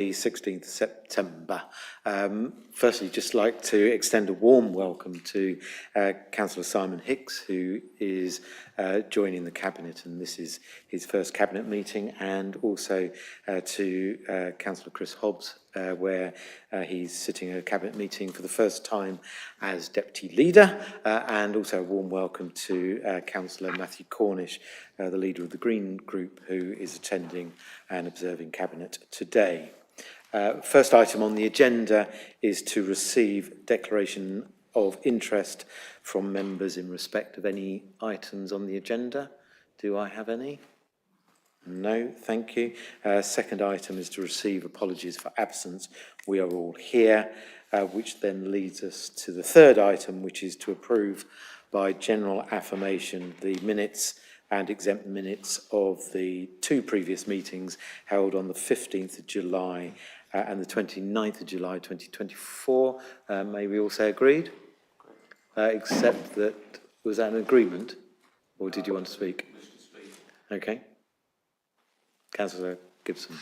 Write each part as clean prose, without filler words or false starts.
The 16th September. Firstly, just like to extend a warm welcome to Councillor Simon Hicks, who is joining the Cabinet, and this is his first Cabinet meeting, and also to Councillor Chris Hobbs, where he's sitting at a Cabinet meeting for the first time as Deputy Leader, and also a warm welcome to Councillor Matthew Cornish, the Leader of the Green Group, who is attending and observing Cabinet today. First item on the agenda is to receive declaration of interest from members in respect of any items on the agenda. Do I have any? No, thank you. Second item is to receive apologies for absence. We are all here, which then leads us to the third item, which is to approve by general affirmation the minutes and exempt minutes of the two previous meetings held on the 15th of July and the 29th of July 2024. May we all say agreed? Except that, was that an agreement? Or did you want to speak? Okay. Councillor Gibson. Is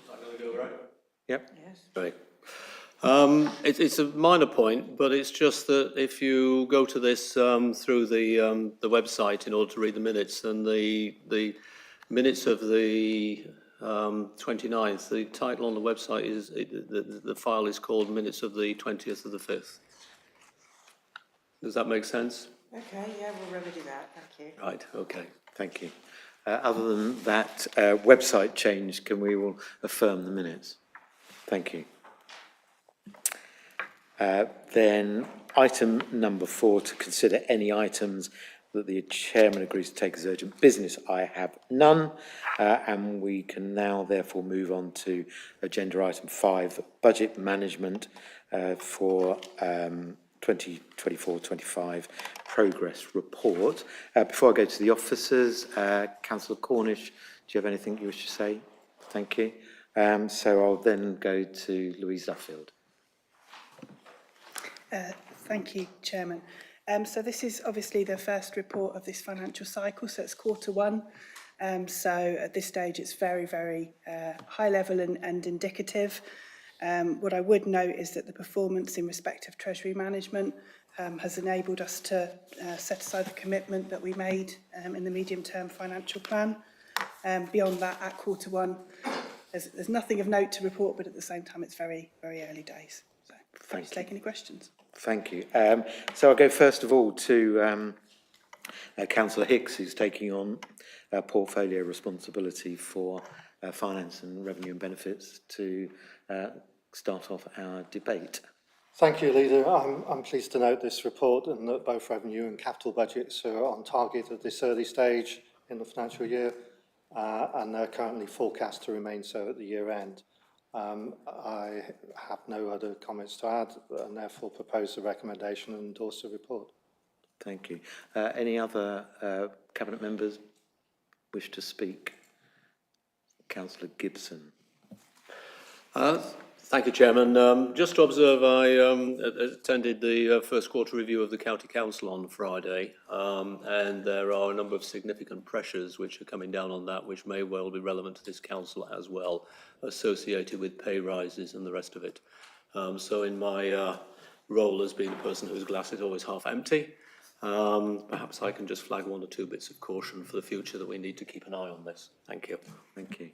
that going to go right? Yep. Yes. Right. It's a minor point, but it's just that if you go to this through the website in order to read the minutes, then the minutes of the 29th, the title on the website is, the file is called Minutes of the 20th of the 5th. Does that make sense? Okay, yeah, we'll remedy that, thank you. Right, okay. Thank you. Other than that website change, can we all affirm the minutes? Thank you. Then item number 4, to consider any items that the chairman agrees to take as urgent business. I have none, and we can now therefore move on to agenda item 5, budget management for 2024-25 progress report. Before I go to the officers, Councillor Cornish, do you have anything you wish to say? Thank you. So I'll then go to Louise Duffield. Thank you, Chairman. So this is obviously the first report of this financial cycle, so it's Q1. So at this stage, it's very, very high level and indicative. What I would note is that the performance in respect of Treasury management has enabled us to set aside the commitment that we made in the medium-term financial plan. Beyond that, at Q1, there's nothing of note to report, but at the same time, it's very, very early days. So happy to take any questions. Thank you. So I'll go first of all to Councillor Hicks, who's taking on portfolio responsibility for finance and revenue and benefits, to start off our debate. Thank you, Leader. I'm pleased to note this report and that both revenue and capital budgets are on target at this early stage in the financial year, and they're currently forecast to remain so at the year end. I have no other comments to add, and therefore propose the recommendation and endorse the report. Thank you. Any other Cabinet members wish to speak? Councillor Gibson. Thank you, Chairman. Just to observe, I attended the first quarter review of the County Council on Friday, and there are a number of significant pressures which are coming down on that, which may well be relevant to this council as well, associated with pay rises and the rest of it. So in my role as being a person whose glass is always half empty, perhaps I can just flag 1 or 2 bits of caution for the future that we need to keep an eye on this. Thank you. Thank you.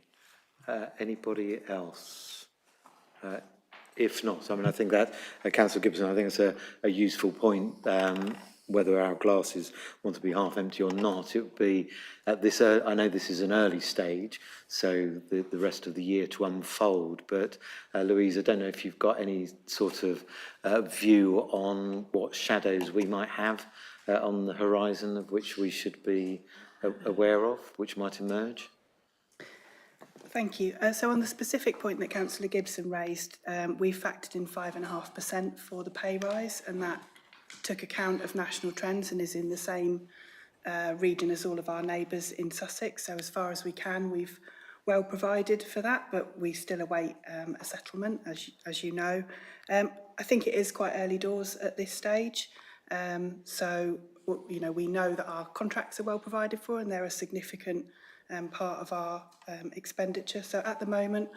Anybody else? If not, I mean, I think that, Councillor Gibson, I think it's a useful point, whether our glasses want to be half empty or not. It would be at this, I know this is an early stage, so the rest of the year to unfold, but Louise, I don't know if you've got any sort of view on what shadows we might have on the horizon of which we should be aware of, which might emerge. Thank you. So on the specific point that Councillor Gibson raised, we factored in 5.5% for the pay rise, and that took account of national trends and is in the same region as all of our neighbours in Sussex. So as far as we can, we've well provided for that, but we still await a settlement, as you know. I think it is quite early doors at this stage. So, you know, we know that our contracts are well provided for and they're a significant part of our expenditure. So at the moment,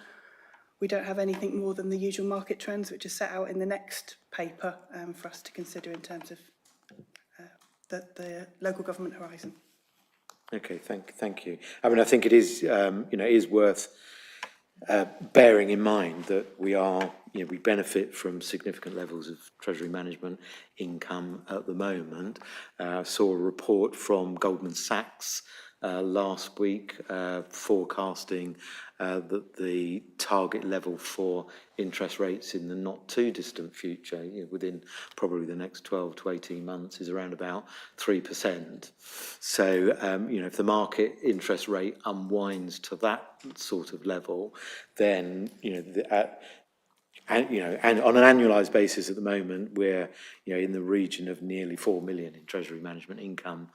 we don't have anything more than the usual market trends, which are set out in the next paper for us to consider in terms of the local government horizon. Okay, thank you. I mean, I think it is, you know, it is worth bearing in mind that we are, you know, we benefit from significant levels of Treasury management income at the moment. Saw a report from Goldman Sachs last week forecasting that the target level for interest rates in the not too distant future, you know, within probably the next 12 to 18 months, is around about 3%. So, you know, if the market interest rate unwinds to that sort of level, then, you know, and on an annualised basis at the moment, we're, you know, in the region of nearly 4 million in Treasury management income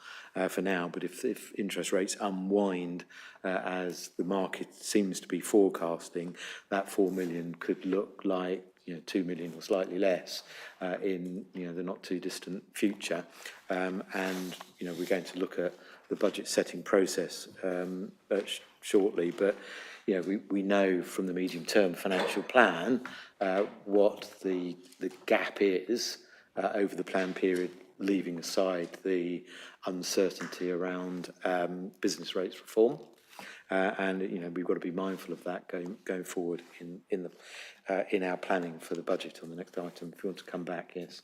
for now. But if interest rates unwind as the market seems to be forecasting, that 4 million could look like, you know, 2 million or slightly less in, you know, the not too distant future. And, you know, we're going to look at the budget setting process shortly, but, you know, we know from the medium-term financial plan what the gap is over the plan period, leaving aside the uncertainty around business rates reform. And, you know, we've got to be mindful of that going forward in our planning for the budget on the next item. If you want to come back, yes.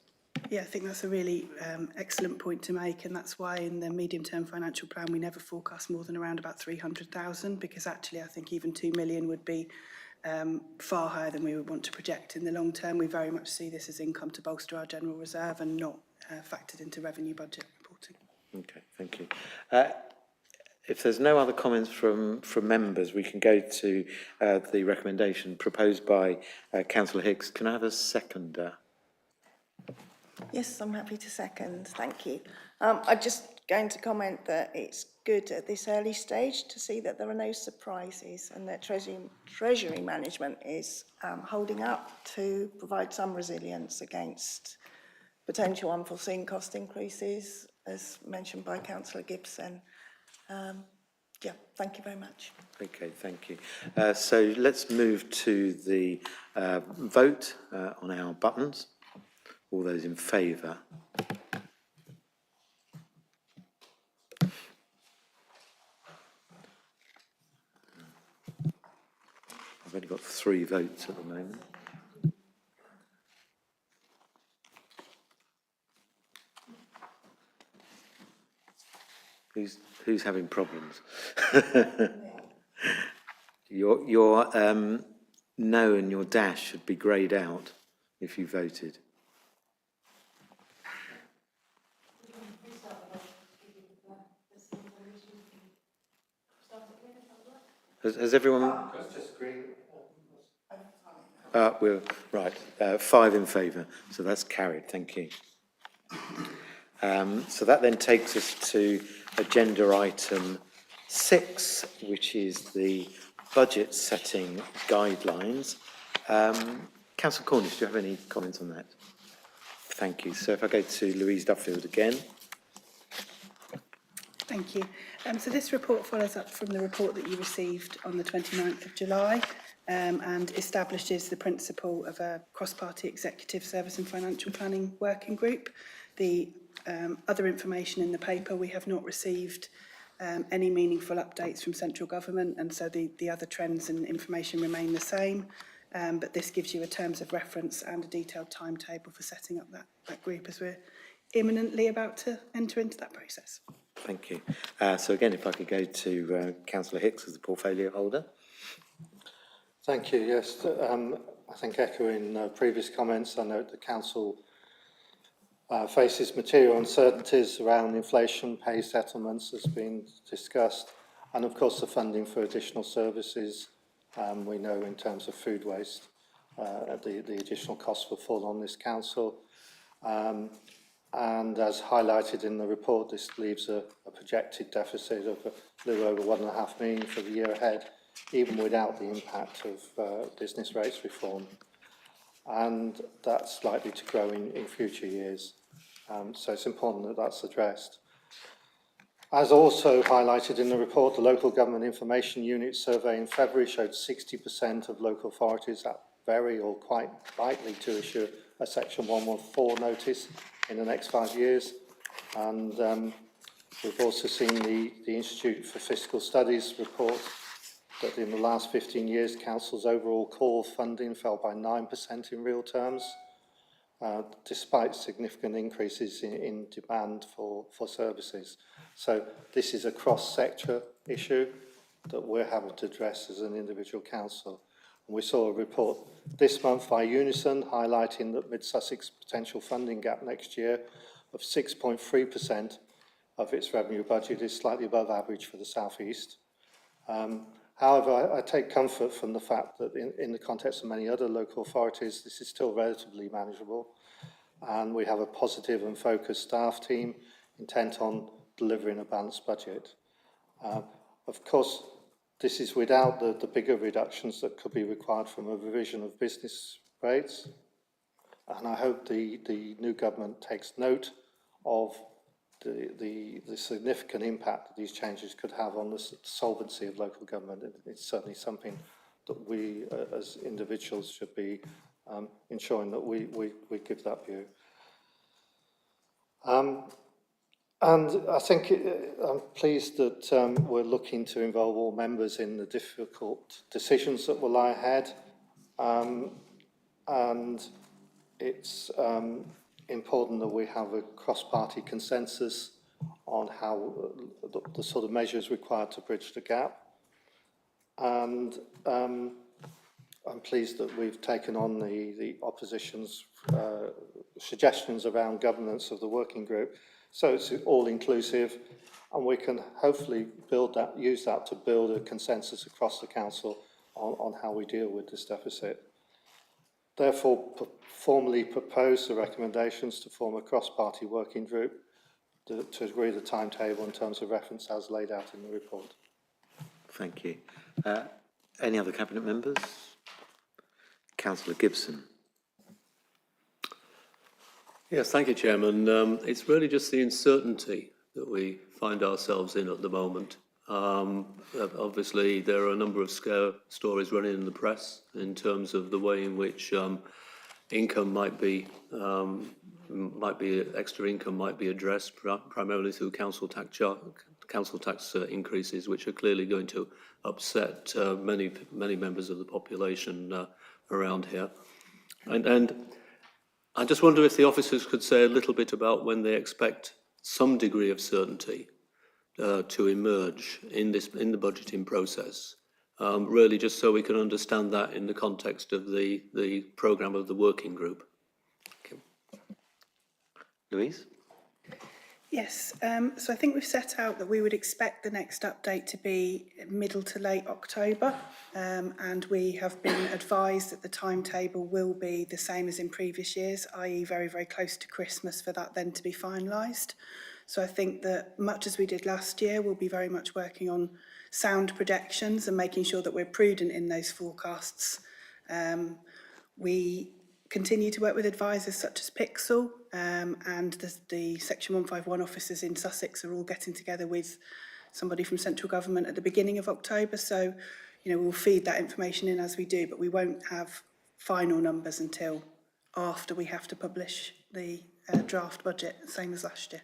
Yeah, I think that's a really excellent point to make, and that's why in the medium-term financial plan we never forecast more than around about 300,000, because actually I think even 2 million would be far higher than we would want to project in the long term. We very much see this as income to bolster our general reserve and not factored into revenue budget reporting. Okay, thank you. If there's no other comments from members, we can go to the recommendation proposed by Councillor Hicks. Can I have a seconder? Yes, I'm happy to second. Thank you. I'm just going to comment that it's good at this early stage to see that there are no surprises and that Treasury management is holding up to provide some resilience against potential unforeseen cost increases, as mentioned by Councillor Gibson. Yeah, thank you very much. Okay, thank you. So let's move to the vote on our buttons. All those in favour? I've only got 3 votes at the moment. Who's having problems? Your no and your dash should be greyed out if you voted. Has everyone? We're right. 5 in favour, so that's carried. Thank you. So that then takes us to agenda item 6, which is the budget setting guidelines. Councillor Cornish, do you have any comments on that? Thank you. So if I go to Louise Duffield again. Thank you. So this report follows up from the report that you received on the 29th of July and establishes the principle of a cross-party executive service and financial planning working group. The other information in the paper, we have not received any meaningful updates from central government, and so the other trends and information remain the same. But this gives you a terms of reference and a detailed timetable for setting up that group as we're imminently about to enter into that process. Thank you. So again, if I could go to Councillor Hicks as the portfolio holder. Thank you. Yes, I think echoing previous comments, I note the Council faces material uncertainties around inflation, pay settlements has been discussed, and of course the funding for additional services. We know in terms of food waste, the additional costs will fall on this Council. And as highlighted in the report, this leaves a projected deficit of a little over 1.5 million for the year ahead. even without the impact of business rates reform. And that's likely to grow in future years. So it's important that that's addressed. As also highlighted in the report, the Local Government Information Unit survey in February showed 60% of local authorities are very or quite likely to issue a Section 114 notice in the next 5 years. And we've also seen the Institute for Fiscal Studies report that in the last 15 years, councils' overall core funding fell by 9% in real terms, despite significant increases in demand for services. So this is a cross-sector issue that we're having to address as an individual council. And we saw a report this month by Unison highlighting that Mid-Sussex potential funding gap next year of 6.3% of its revenue budget is slightly above average for the South East. However, I take comfort from the fact that in the context of many other local authorities, this is still relatively manageable. And we have a positive and focused staff team intent on delivering a balanced budget. Of course, this is without the bigger reductions that could be required from a revision of business rates. And I hope the new government takes note of the significant impact that these changes could have on the solvency of local government. It's certainly something that we as individuals should be ensuring that we give that view. And I think I'm pleased that we're looking to involve all members in the difficult decisions that will lie ahead. And it's important that we have a cross-party consensus on how the sort of measures required to bridge the gap. And I'm pleased that we've taken on the opposition's suggestions around governance of the working group. So it's all inclusive, and we can hopefully use that to build a consensus across the council on how we deal with this deficit. Therefore, formally propose the recommendations to form a cross-party working group to agree the timetable in terms of reference as laid out in the report. Thank you. Any other Cabinet members? Councillor Gibson. Yes, thank you, Chairman. It's really just the uncertainty that we find ourselves in at the moment. Obviously, there are a number of scare stories running in the press in terms of the way in which income might be extra income might be addressed primarily through council tax increases, which are clearly going to upset many members of the population around here. And I just wonder if the officers could say a little bit about when they expect some degree of certainty to emerge in the budgeting process. Really, just so we can understand that in the context of the programme of the working group. Okay. Louise? Yes, so I think we've set out that we would expect the next update to be middle to late October, and we have been advised that the timetable will be the same as in previous years, i.e. very, very close to Christmas for that then to be finalised. So I think that much as we did last year, we'll be very much working on sound projections and making sure that we're prudent in those forecasts. We continue to work with advisors such as Pixel, and the Section 151 officers in Sussex are all getting together with somebody from central government at the beginning of October. So, you know, we'll feed that information in as we do, but we won't have final numbers until after we have to publish the draft budget, same as last year.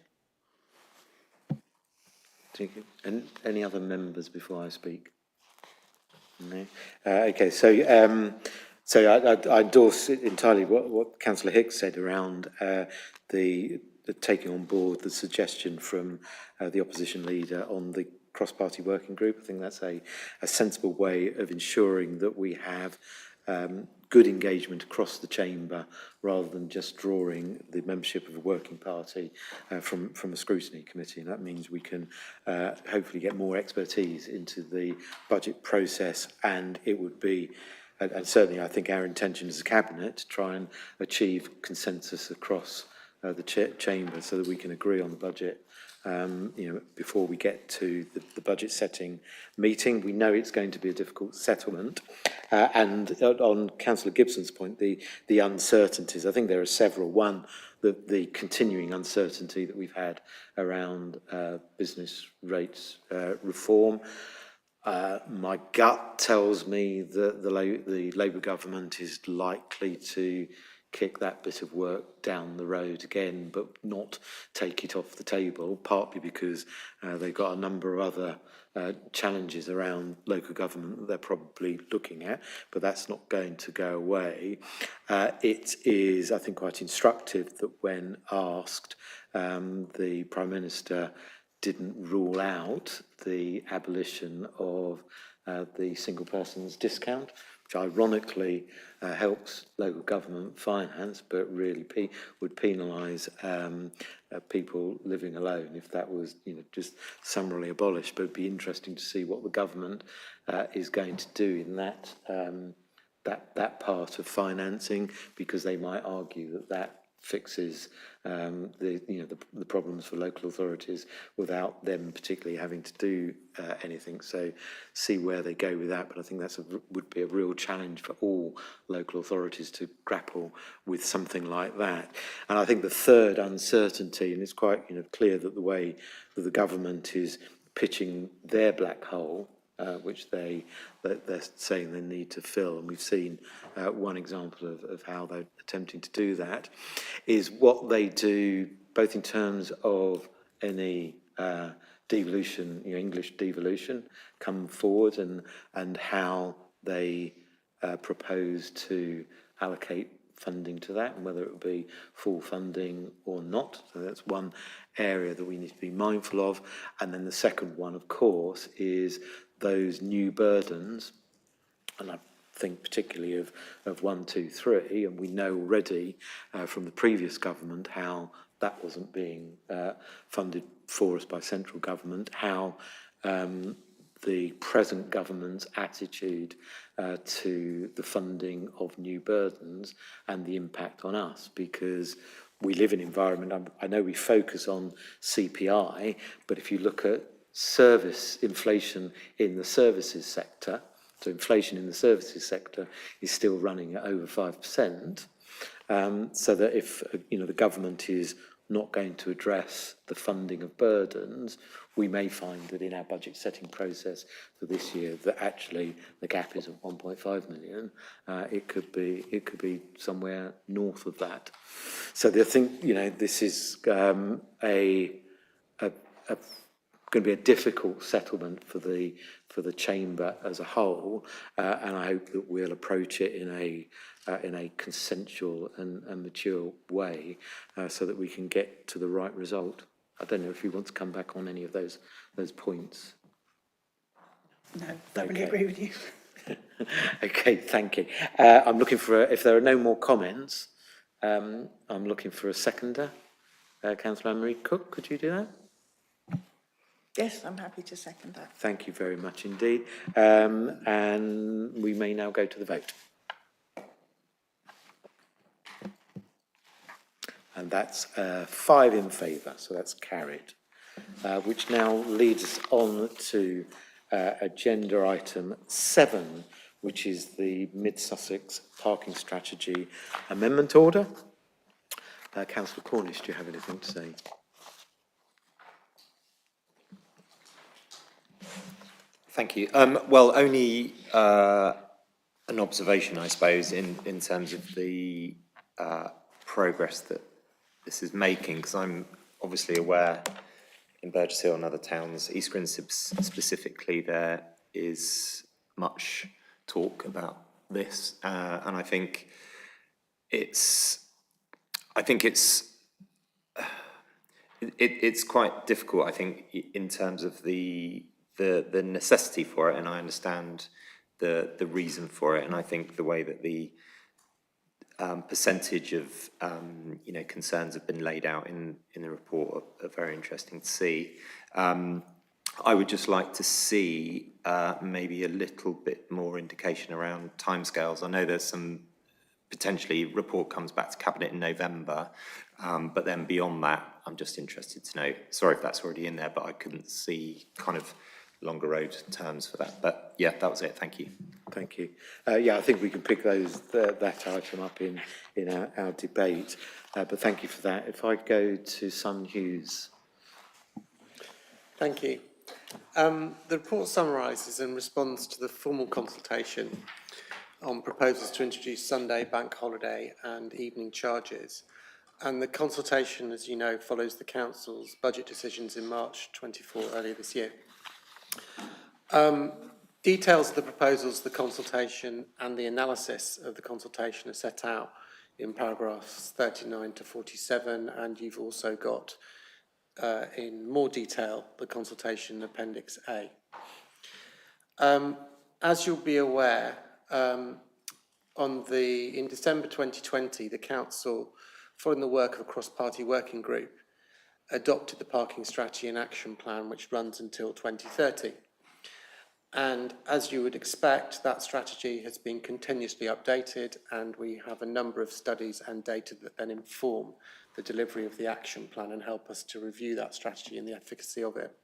Thank you. And any other members before I speak? No? Okay, so I endorse entirely what Councillor Hicks said around the taking on board the suggestion from the opposition leader on the cross-party working group. I think that's a sensible way of ensuring that we have good engagement across the chamber rather than just drawing the membership of a working party from a scrutiny committee. And that means we can hopefully get more expertise into the budget process, and it would be, and certainly I think our intention as a cabinet to try and achieve consensus across the chamber so that we can agree on the budget. Before we get to the budget setting meeting. We know it's going to be a difficult settlement. And on Councillor Gibson's point, the uncertainties, I think there are several. One, the continuing uncertainty that we've had around business rates reform. My gut tells me that the Labour government is likely to kick that bit of work down the road again, but not take it off the table, partly because they've got a number of other challenges around local government that they're probably looking at, but that's not going to go away. It is, I think, quite instructive that when asked, the Prime Minister didn't rule out the abolition of the single person's discount, which ironically helps local government finance, but really would penalise people living alone if that was, just summarily abolished. But it'd be interesting to see what the government is going to do in that part of financing, because they might argue that fixes the problems for local authorities without them particularly having to do anything. So see where they go with that. But I think would be a real challenge for all local authorities to grapple with something like that. And I think the third uncertainty, and it's quite clear that the way that the government is pitching their black hole, which they're saying they need to fill, and we've seen one example of how they're attempting to do that, is what they do both in terms of any devolution, English devolution, come forward, and how they propose to allocate funding to that, and whether it will be full funding or not. So that's one area that we need to be mindful of. And then the second one, of course, is those new burdens, and I think particularly of 1, 2, 3, and we know already from the previous government how that wasn't being funded for us by central government, how the present government's attitude to the funding of new burdens and the impact on us, because we live in an environment, I know we focus on CPI, but if you look at service inflation in the services sector, so inflation in the services sector is still running at over 5%, so that if the government is not going to address the funding of burdens, we may find that in our budget setting process for this year that actually the gap isn't 1.5 million. It could be somewhere north of that. So I think this is going to be a difficult settlement for the chamber as a whole, and I hope that we'll approach it in a consensual and mature way, so that we can get to the right result. I don't know if you want to come back on any of those points. No, I really agree with you. Okay, thank you. I'm looking for, if there are no more comments, I'm looking for a seconder. Councillor Anne-Marie Cook, could you do that? Yes, I'm happy to second that. Thank you very much indeed. And we may now go to the vote. And that's 5 in favour, so that's carried. Which now leads us on to agenda item 7, which is the Mid-Sussex Parking Strategy Amendment Order. Councillor Cornish, do you have anything to say? Thank you. Well, only an observation, I suppose, in terms of the progress that this is making, because I'm obviously aware in Burgess Hill and other towns, East Grinstead specifically, there is much talk about this, and I think it's quite difficult, I think, in terms of the necessity for it, and I understand the reason for it, and I think the way that the percentage of concerns have been laid out in the report are very interesting to see. I would just like to see maybe a little bit more indication around timescales. I know there's some potentially report comes back to Cabinet in November. But then beyond that, I'm just interested to know, sorry if that's already in there, but I couldn't see kind of longer road terms for that. But yeah, that was it. Thank you. Thank you. Yeah, I think we can pick that item up in our debate, but thank you for that. If I go to Sun Hughes. Thank you. The report summarises and responds to the formal consultation on proposals to introduce Sunday, bank holiday and evening charges. And the consultation, as you know, follows the Council's budget decisions in March 24 earlier this year. Details of the proposals, the consultation and the analysis of the consultation are set out in paragraphs 39 to 47, and you've also got in more detail the consultation Appendix A. As you'll be aware, in December 2020, the Council, following the work of a cross-party working group, adopted the Parking Strategy and Action Plan, which runs until 2030. And as you would expect, that strategy has been continuously updated, and we have a number of studies and data that then inform the delivery of the action plan and help us to review that strategy and the efficacy of it.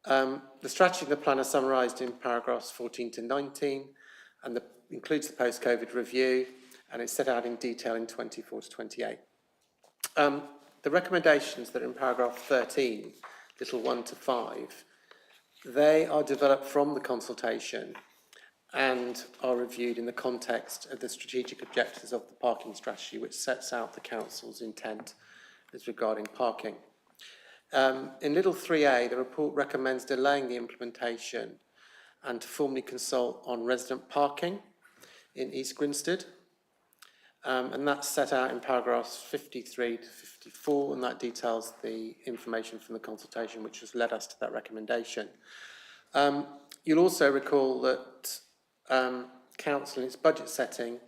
The strategy and the plan are summarised in paragraphs 14 to 19, and includes the post-COVID review, and it's set out in detail in 24 to 28. The recommendations that are in paragraph 13, little 1 to 5, they are developed from the consultation and are reviewed in the context of the strategic objectives of the parking strategy, which sets out the Council's intent as regarding parking. In little 3A, the report recommends delaying the implementation and to formally consult on resident parking in East Grinstead. And that's set out in paragraphs 53 to 54, and that details the information from the consultation which has led us to that recommendation. You'll also recall that Council in its budget setting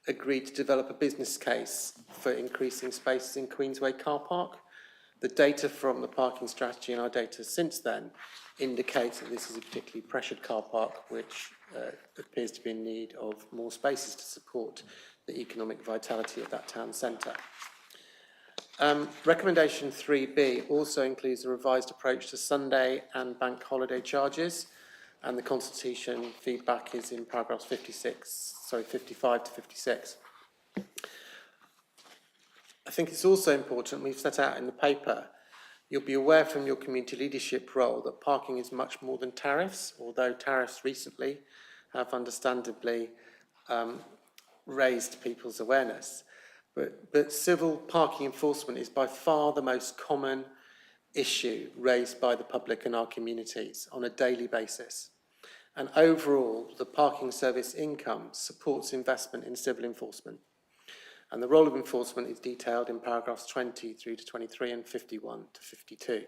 agreed to develop a business case for increasing spaces in Queensway car park. The data from the parking strategy and our data since then indicates that this is a particularly pressured car park which appears to be in need of more spaces to support the economic vitality of that town centre. Recommendation 3B also includes a revised approach to Sunday and bank holiday charges, and the consultation feedback is in paragraphs 55 to 56. I think it's also important, we've set out in the paper, you'll be aware from your community leadership role that parking is much more than tariffs, although tariffs recently have understandably raised people's awareness. But civil parking enforcement is by far the most common issue raised by the public in our communities on a daily basis. And overall, the parking service income supports investment in civil enforcement. And the role of enforcement is detailed in paragraphs 20 through to 23 and 51 to 52.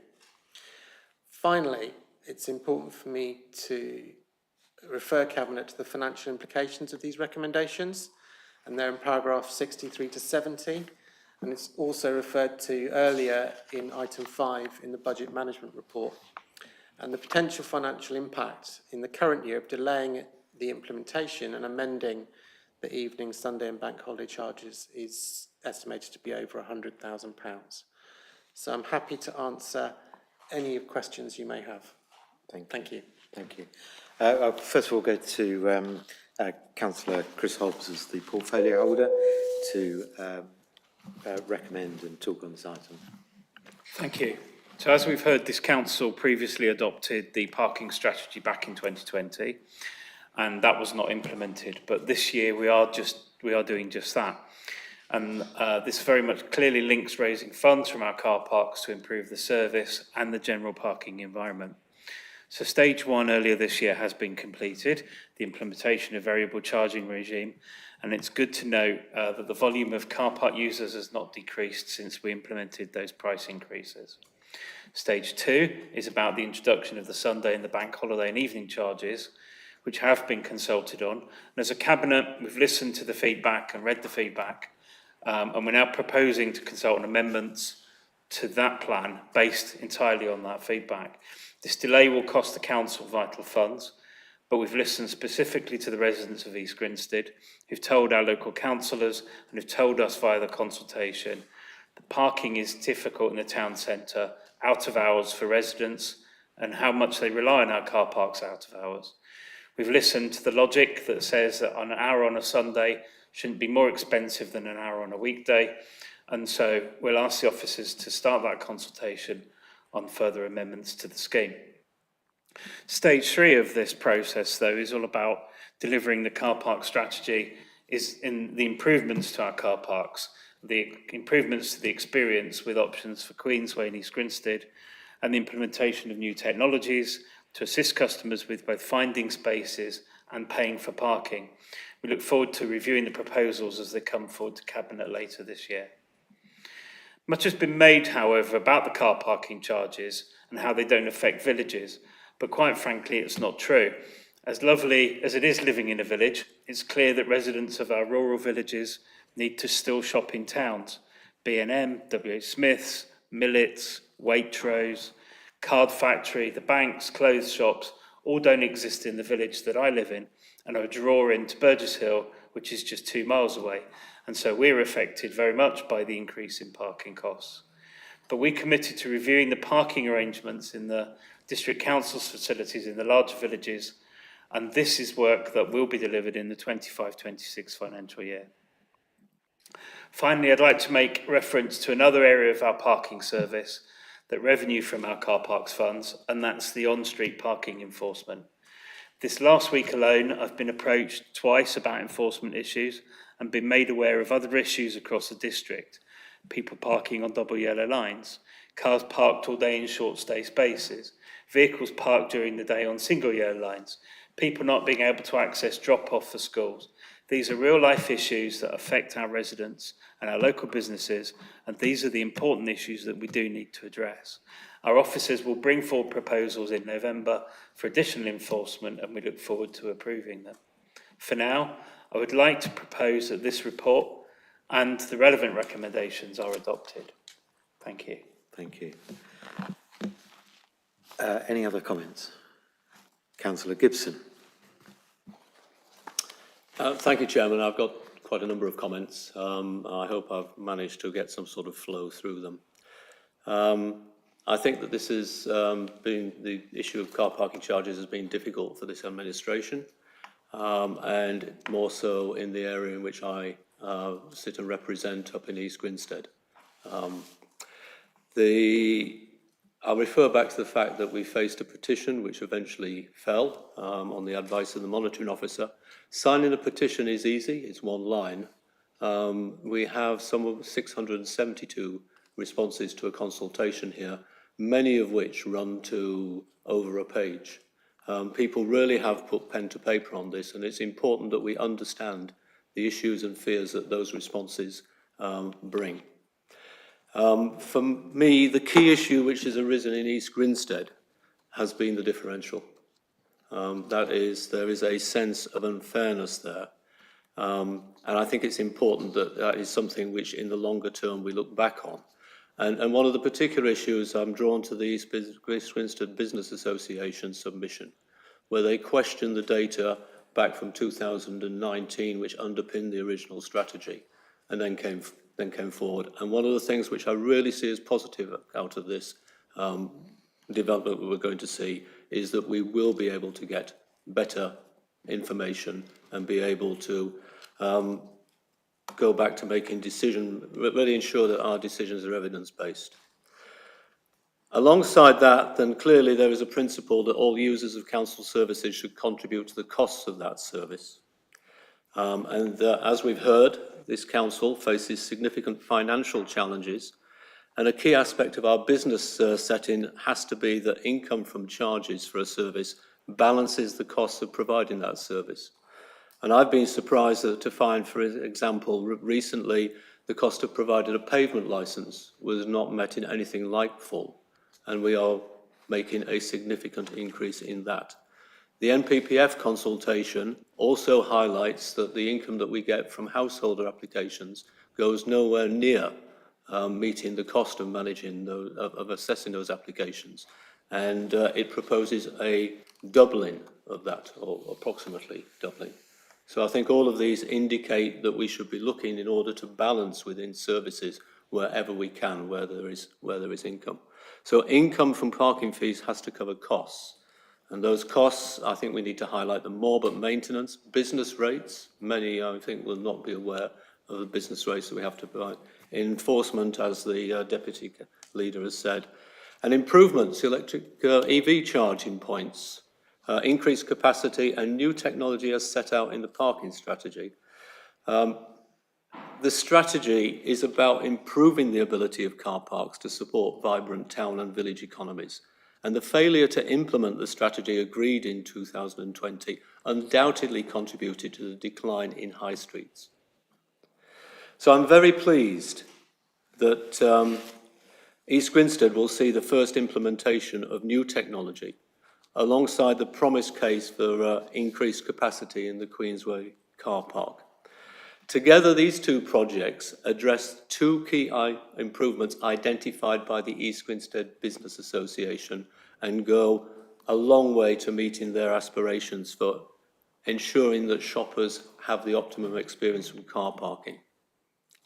Finally, it's important for me to refer Cabinet to the financial implications of these recommendations, and they're in paragraphs 63 to 70, and it's also referred to earlier in item 5 in the budget management report. And the potential financial impact in the current year of delaying the implementation and amending the evening, Sunday and bank holiday charges is estimated to be over £100,000. So I'm happy to answer any questions you may have. Thank you. Thank you. First of all, go to Councillor Chris Hobbs as the portfolio holder to recommend and talk on this item. Thank you. So as we've heard, this council previously adopted the parking strategy back in 2020, and that was not implemented. But this year we are doing just that. And this very much clearly links raising funds from our car parks to improve the service and the general parking environment. So stage 1 earlier this year has been completed, the implementation of variable charging regime, and it's good to note that the volume of car park users has not decreased since we implemented those price increases. Stage 2 is about the introduction of the Sunday and the bank holiday and evening charges, which have been consulted on. And as a Cabinet, we've listened to the feedback and read the feedback, and we're now proposing to consult on amendments to that plan based entirely on that feedback. This delay will cost the Council vital funds, but we've listened specifically to the residents of East Grinstead, who've told our local councillors and who've told us via the consultation that parking is difficult in the town centre, out of hours for residents, and how much they rely on our car parks out of hours. We've listened to the logic that says that an hour on a Sunday shouldn't be more expensive than an hour on a weekday, and so we'll ask the officers to start that consultation on further amendments to the scheme. Stage 3 of this process, though, is all about delivering the car park strategy, is in the improvements to our car parks, the improvements to the experience with options for Queensway and East Grinstead, and the implementation of new technologies to assist customers with both finding spaces and paying for parking. We look forward to reviewing the proposals as they come forward to Cabinet later this year. Much has been made, however, about the car parking charges and how they don't affect villages, but quite frankly, it's not true. As lovely as it is living in a village, it's clear that residents of our rural villages need to still shop in towns. B&M, WH Smith's, Millets, Waitrose, Card Factory, the banks, clothes shops, all don't exist in the village that I live in, and are a draw into Burgess Hill, which is just 2 miles away. And so we're affected very much by the increase in parking costs. But we committed to reviewing the parking arrangements in the district council's facilities in the larger villages, and this is work that will be delivered in the 25-26 financial year. Finally, I'd like to make reference to another area of our parking service that revenue from our car parks funds, and that's the on-street parking enforcement. This last week alone, I've been approached twice about enforcement issues and been made aware of other issues across the district. People parking on double yellow lines, cars parked all day in short stay spaces, vehicles parked during the day on single yellow lines, people not being able to access drop-off for schools. These are real-life issues that affect our residents and our local businesses, and these are the important issues that we do need to address. Our officers will bring forward proposals in November for additional enforcement, and we look forward to approving them. For now, I would like to propose that this report and the relevant recommendations are adopted. Thank you. Thank you. Any other comments? Councillor Gibson. Thank you, Chairman. I've got quite a number of comments. I hope I've managed to get some sort of flow through them. I think that this has been, the issue of car parking charges has been difficult for this administration, and more so in the area in which I sit and represent up in East Grinstead. I'll refer back to the fact that we faced a petition which eventually fell on the advice of the monitoring officer. Signing a petition is easy, it's one line. We have some of 672 responses to a consultation here, many of which run to over a page. People really have put pen to paper on this, and it's important that we understand the issues and fears that those responses bring. For me, the key issue which has arisen in East Grinstead has been the differential. That is, there is a sense of unfairness there. And I think it's important that that is something which in the longer term we look back on. And one of the particular issues, I'm drawn to the East Grinstead Business Association submission, where they question the data back from 2019, which underpinned the original strategy, and then came forward. And one of the things which I really see as positive out of this development we're going to see is that we will be able to get better information and be able to go back to making decisions, really ensure that our decisions are evidence-based. Alongside that, then clearly there is a principle that all users of council services should contribute to the costs of that service. As we've heard, this council faces significant financial challenges, and a key aspect of our business setting has to be that income from charges for a service balances the costs of providing that service. And I've been surprised to find, for example, recently the cost of providing a pavement licence was not met in anything like full, and we are making a significant increase in that. The NPPF consultation also highlights that the income that we get from householder applications goes nowhere near meeting the cost of managing of assessing those applications. and it proposes a doubling of that, or approximately doubling. So I think all of these indicate that we should be looking in order to balance within services wherever we can, where there is income. So income from parking fees has to cover costs. And those costs, I think we need to highlight them more, but maintenance, business rates, many I think will not be aware of the business rates that we have to provide. Enforcement, as the Deputy Leader has said. And improvements, electric EV charging points, increased capacity and new technology as set out in the parking strategy. The strategy is about improving the ability of car parks to support vibrant town and village economies. And the failure to implement the strategy agreed in 2020 undoubtedly contributed to the decline in high streets. So I'm very pleased that East Grinstead will see the first implementation of new technology alongside the promised case for increased capacity in the Queensway car park. Together, these two projects address two key improvements identified by the East Grinstead Business Association and go a long way to meeting their aspirations for ensuring that shoppers have the optimum experience from car parking.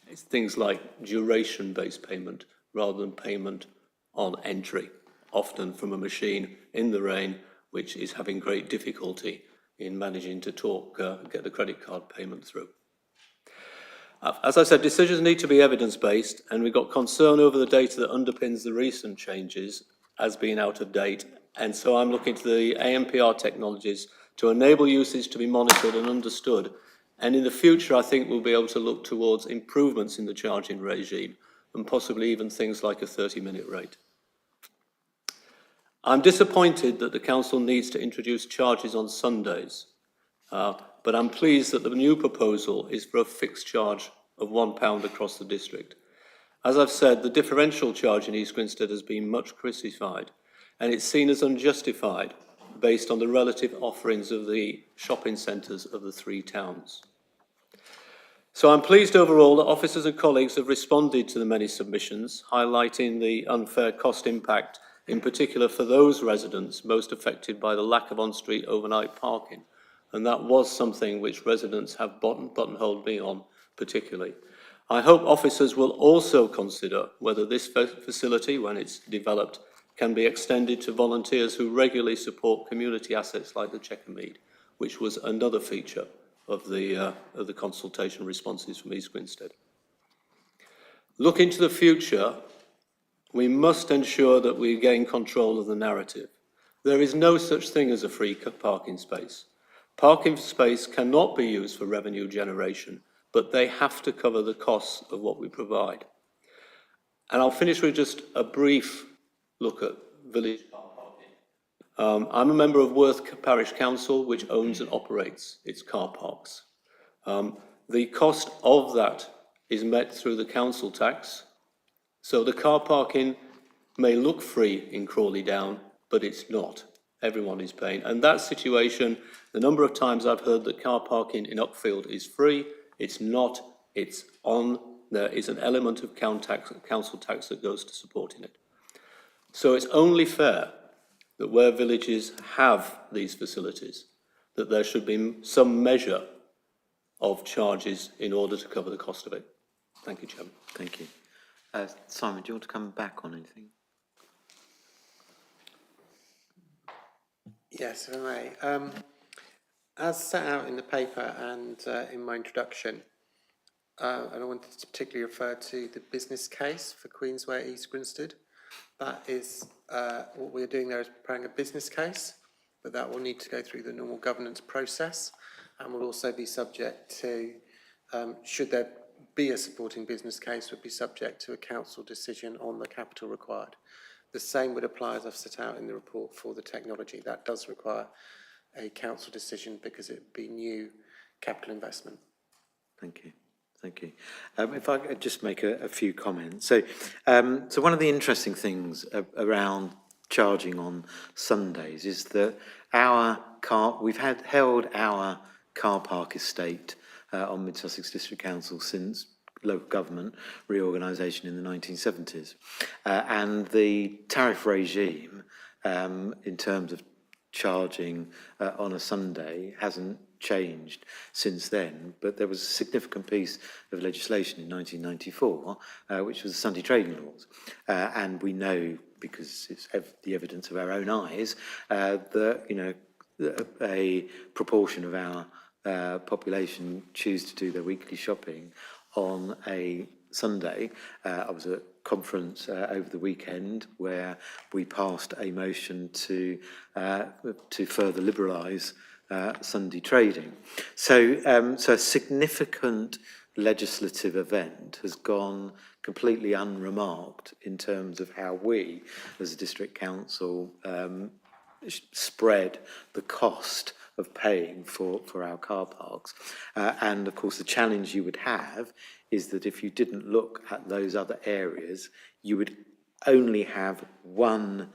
It's things like duration-based payment rather than payment on entry, often from a machine in the rain, which is having great difficulty in managing to get the credit card payment through. As I said, decisions need to be evidence-based, and we've got concern over the data that underpins the recent changes as being out of date. And so I'm looking to the ANPR technologies to enable usage to be monitored and understood. And in the future, I think we'll be able to look towards improvements in the charging regime and possibly even things like a 30-minute rate. I'm disappointed that the Council needs to introduce charges on Sundays. But I'm pleased that the new proposal is for a fixed charge of £1 across the district. As I've said, the differential charge in East Grinstead has been much criticised, and it's seen as unjustified based on the relative offerings of the shopping centres of the three towns. So I'm pleased overall that officers and colleagues have responded to the many submissions, highlighting the unfair cost impact, in particular for those residents most affected by the lack of on-street overnight parking. And that was something which residents have buttonholed me on particularly. I hope officers will also consider whether this facility, when it's developed, can be extended to volunteers who regularly support community assets like the Chequer Mead, which was another feature of the consultation responses from East Grinstead. Looking to the future, we must ensure that we gain control of the narrative. There is no such thing as a free parking space. Parking space cannot be used for revenue generation, but they have to cover the costs of what we provide. And I'll finish with just a brief look at village car parking. I'm a member of Worth Parish Council, which owns and operates its car parks. The cost of that is met through the council tax. So the car parking may look free in Crawley Down, but it's not. Everyone is paying. And that situation, the number of times I've heard that car parking in Uckfield is free, it's not, it's on, there is an element of council tax that goes to supporting it. So it's only fair that where villages have these facilities, that there should be some measure of charges in order to cover the cost of it. Thank you, Chairman. Thank you. Simon, do you want to come back on anything? Yes, if I may. As set out in the paper and in my introduction, and I wanted to particularly refer to the business case for Queensway East Grinstead. That is, what we're doing there is preparing a business case, but that will need to go through the normal governance process and will also be subject to, should there be a supporting business case, would be subject to a council decision on the capital required. The same would apply as I've set out in the report for the technology. That does require a council decision because it would be new capital investment. Thank you. Thank you. If I could just make a few comments. So one of the interesting things around charging on Sundays is that we've held our car park estate on Mid Sussex District Council since local government reorganisation in the 1970s. And the tariff regime in terms of charging on a Sunday hasn't changed since then, but there was a significant piece of legislation in 1994, which was the Sunday trading laws. And we know, because it's the evidence of our own eyes, that, you know, a proportion of our population choose to do their weekly shopping on a Sunday. I was at a conference over the weekend where we passed a motion to further liberalise Sunday trading. So a significant legislative event has gone completely unremarked in terms of how we, as a district council, spread the cost of paying for our car parks. And of course, the challenge you would have is that if you didn't look at those other areas, you would only have one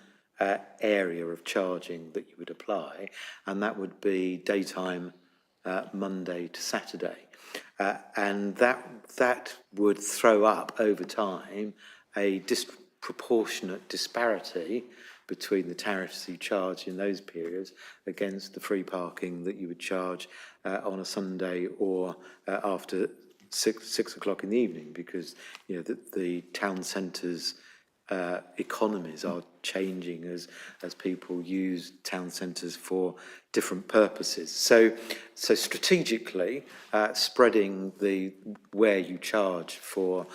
area of charging that you would apply, and that would be daytime Monday to Saturday. And that would throw up over time a disproportionate disparity between the tariffs you charge in those periods against the free parking that you would charge on a Sunday or after six o'clock in the evening, because you know the town centres economies are changing as people use town centres for different purposes. So strategically, spreading where you charge for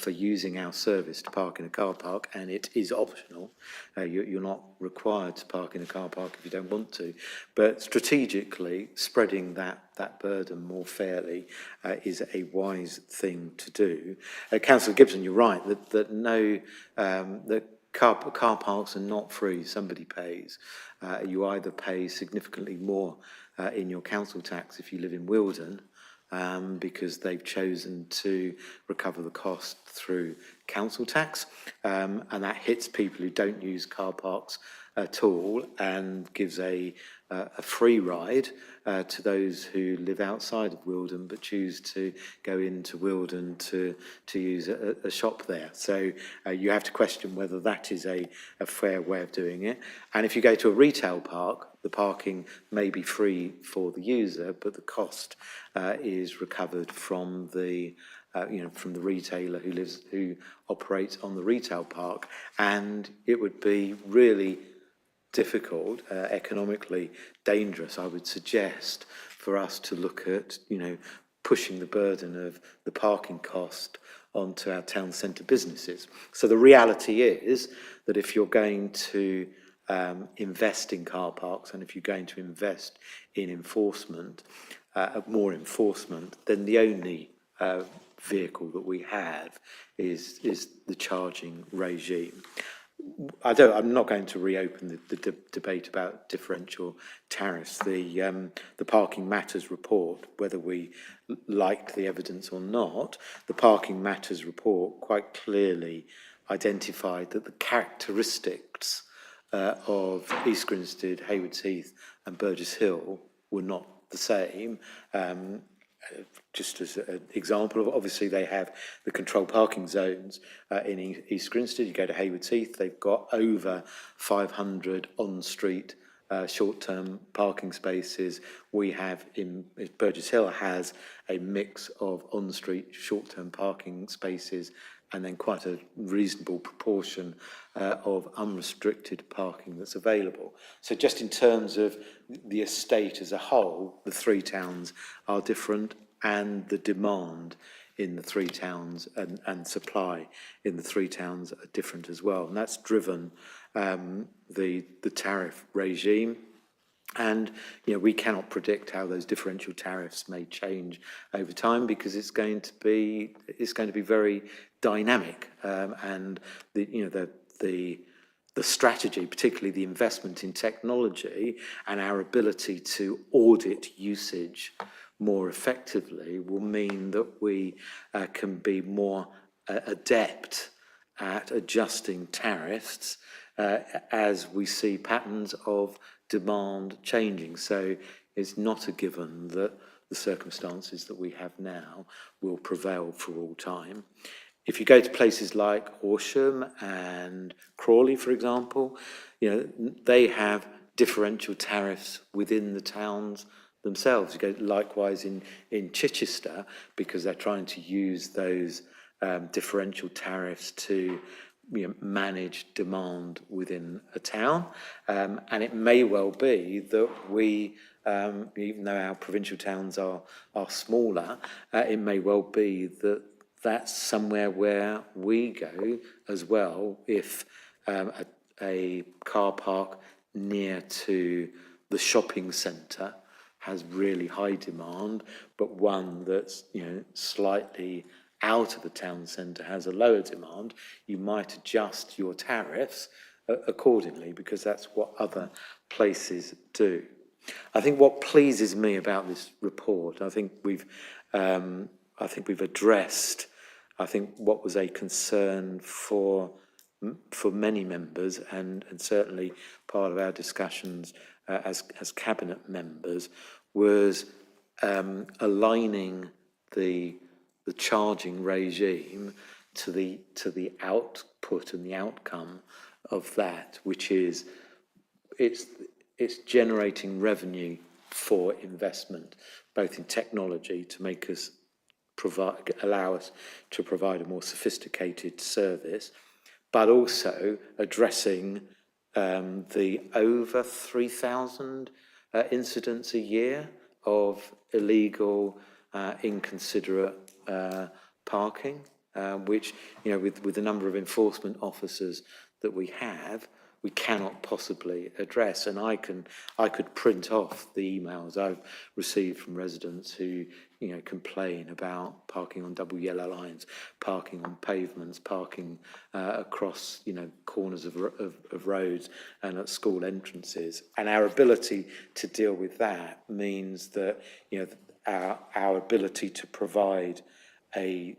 using our service to park in a car park, and it is optional. You're not required to park in a car park if you don't want to, but strategically spreading that burden more fairly is a wise thing to do. Councillor Gibson, you're right that car parks are not free. Somebody pays. You either pay significantly more in your council tax if you live in Wilden, because they've chosen to recover the cost through council tax, and that hits people who don't use car parks at all and gives a free ride to those who live outside of Wilden but choose to go into Wilden to use a shop there. So you have to question whether that is a fair way of doing it. And if you go to a retail park, the parking may be free for the user, but the cost is recovered from the from the retailer who operates on the retail park, and it would be really difficult, economically dangerous, I would suggest, for us to look at, pushing the burden of the parking cost onto our town centre businesses. So the reality is that if you're going to invest in car parks, and if you're going to invest in enforcement, more enforcement, then the only vehicle that we have is the charging regime. I'm not going to reopen the debate about differential tariffs. The Parking Matters report, whether we liked the evidence or not, the Parking Matters report quite clearly identified that the characteristics of East Grinstead, Haywards Heath and Burgess Hill were not the same. Just as an example, obviously they have the controlled parking zones in East Grinstead. You go to Haywards Heath, they've got over 500 on-street short-term parking spaces. We have Burgess Hill has a mix of on-street short-term parking spaces and then quite a reasonable proportion of unrestricted parking that's available. So just in terms of the estate as a whole, the three towns are different, and the demand in the three towns and supply in the three towns are different as well. And that's driven the tariff regime. And we cannot predict how those differential tariffs may change over time, because it's going to be very dynamic, and the strategy, particularly the investment in technology and our ability to audit usage more effectively, will mean that we can be more adept at adjusting tariffs as we see patterns of demand changing. So it's not a given that the circumstances that we have now will prevail for all time. if you go to places like Horsham and Crawley, for example, they have differential tariffs within the towns themselves. You go likewise in Chichester, because they're trying to use those differential tariffs to manage demand within a town. And it may well be that we, even though our provincial towns are smaller, it may well be that that's somewhere where we go as well if a car park near to the shopping centre has really high demand, but one that's slightly out of the town centre has a lower demand. You might adjust your tariffs accordingly, because that's what other places do. I think what pleases me about this report, I think we've addressed, I think, what was a concern for many members, and certainly part of our discussions as cabinet members, was aligning the charging regime to the output and the outcome of that, which is it's generating revenue for investment, both in technology to make us allow us to provide a more sophisticated service, but also addressing the over 3,000 incidents a year of illegal, inconsiderate parking, which, with the number of enforcement officers that we have, we cannot possibly address. And I could print off the emails I've received from residents who, complain about parking on double yellow lines, parking on pavements, parking across, corners of roads and at school entrances. And our ability to deal with that means that, our ability to provide a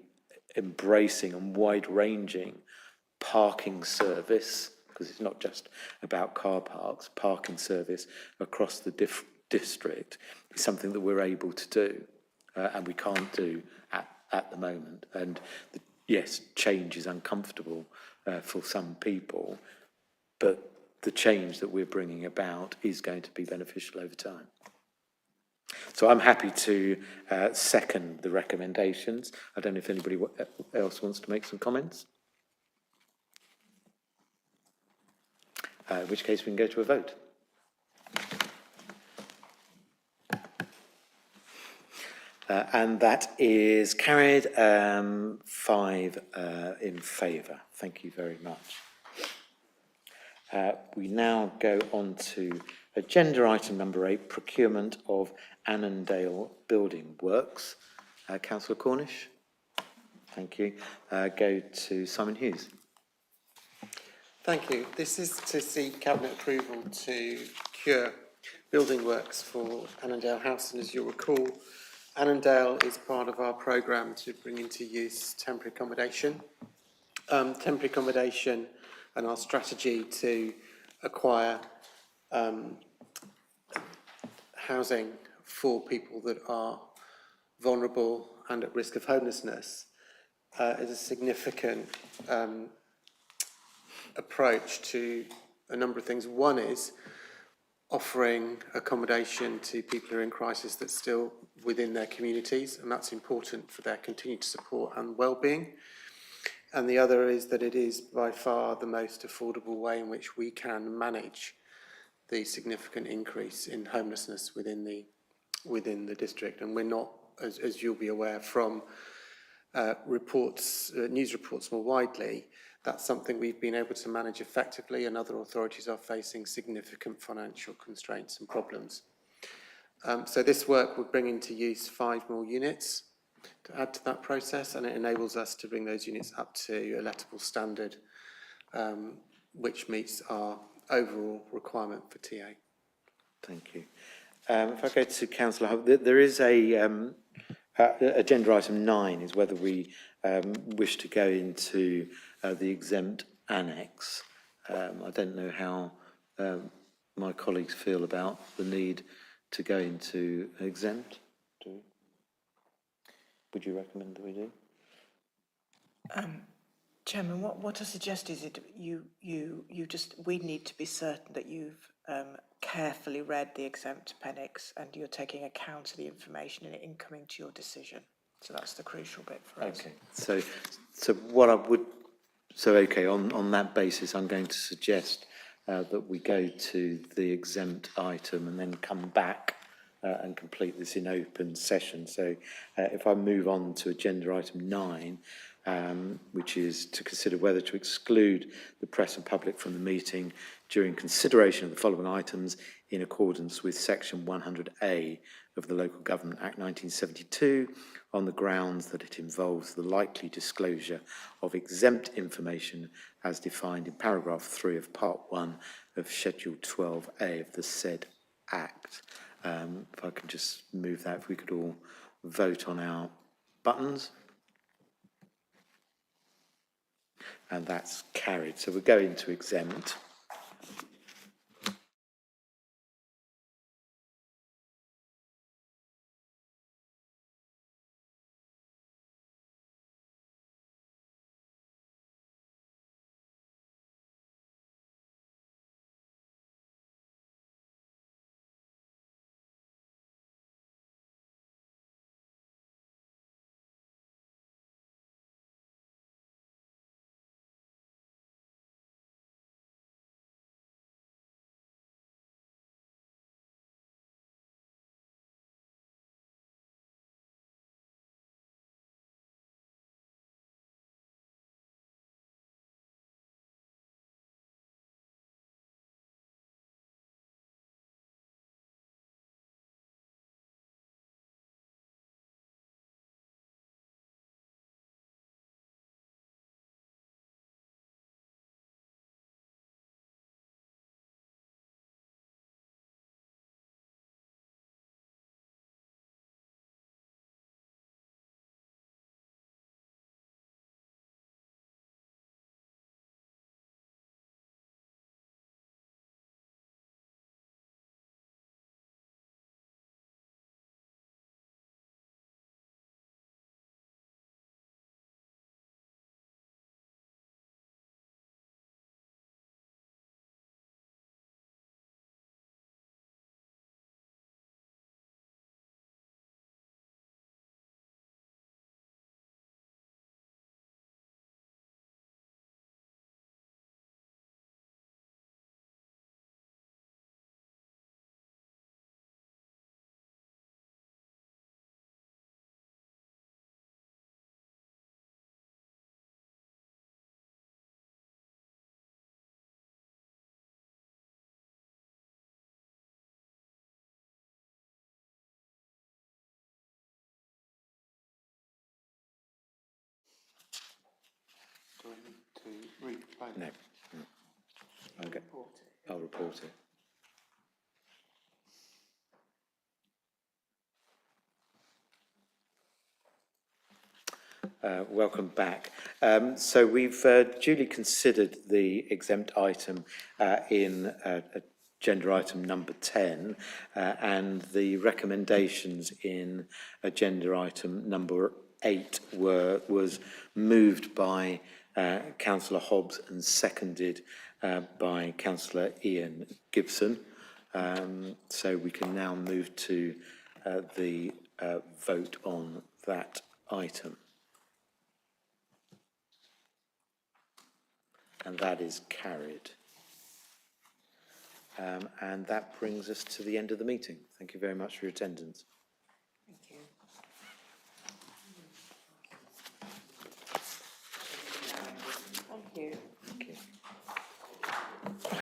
embracing and wide-ranging parking service, because it's not just about car parks, parking service across the district is something that we're able to do, and we can't do at the moment. And yes, change is uncomfortable for some people, but the change that we're bringing about is going to be beneficial over time. So I'm happy to second the recommendations. I don't know if anybody else wants to make some comments. In which case we can go to a vote. And that is carried 5 in favour. Thank you very much. We now go on to agenda item number 8, procurement of Annandale Building Works. Councillor Cornish. Thank you. Go to Simon Hughes. Thank you. This is to seek Cabinet approval to procure building works for Annandale House. And as you'll recall, Annandale is part of our programme to bring into use temporary accommodation. Temporary accommodation and our strategy to acquire housing for people that are vulnerable and at risk of homelessness is a significant approach to a number of things. One is offering accommodation to people who are in crisis that's still within their communities, and that's important for their continued support and well-being. And the other is that it is by far the most affordable way in which we can manage the significant increase in homelessness within the district. And we're not, as you'll be aware from news reports more widely, that's something we've been able to manage effectively, and other authorities are facing significant financial constraints and problems. So this work will bring into use 5 more units to add to that process, and it enables us to bring those units up to a lettable standard, which meets our overall requirement for TA. Thank you. If I go to Councillor Hubb, there is agenda item 9 is whether we wish to go into the exempt annex. I don't know how my colleagues feel about the need to go into exempt. Would you recommend that we do? Chairman, what I suggest is we need to be certain that you've carefully read the exempt appendix and you're taking account of the information in it in coming to your decision. So that's the crucial bit for us. Okay, so what I would, so okay, on that basis, I'm going to suggest that we go to the exempt item and then come back and complete this in open session. So if I move on to agenda item 9, which is to consider whether to exclude the press and public from the meeting during consideration of the following items in accordance with section 100A of the Local Government Act 1972 on the grounds that it involves the likely disclosure of exempt information as defined in paragraph 3 of part 1 of schedule 12A of the said act. If I can just move that, if we could all vote on our buttons. And that's carried. So we're going to exempt. Do I need to read? No. Okay. I'll report it. Welcome back. So we've duly considered the exempt item in agenda item number 10 and the recommendations in agenda item number 8 was moved by Councillor Hobbs and seconded by Councillor Ian Gibson. So we can now move to the vote on that item. And that is carried. And that brings us to the end of the meeting. Thank you very much for your attendance. Thank you. Thank you.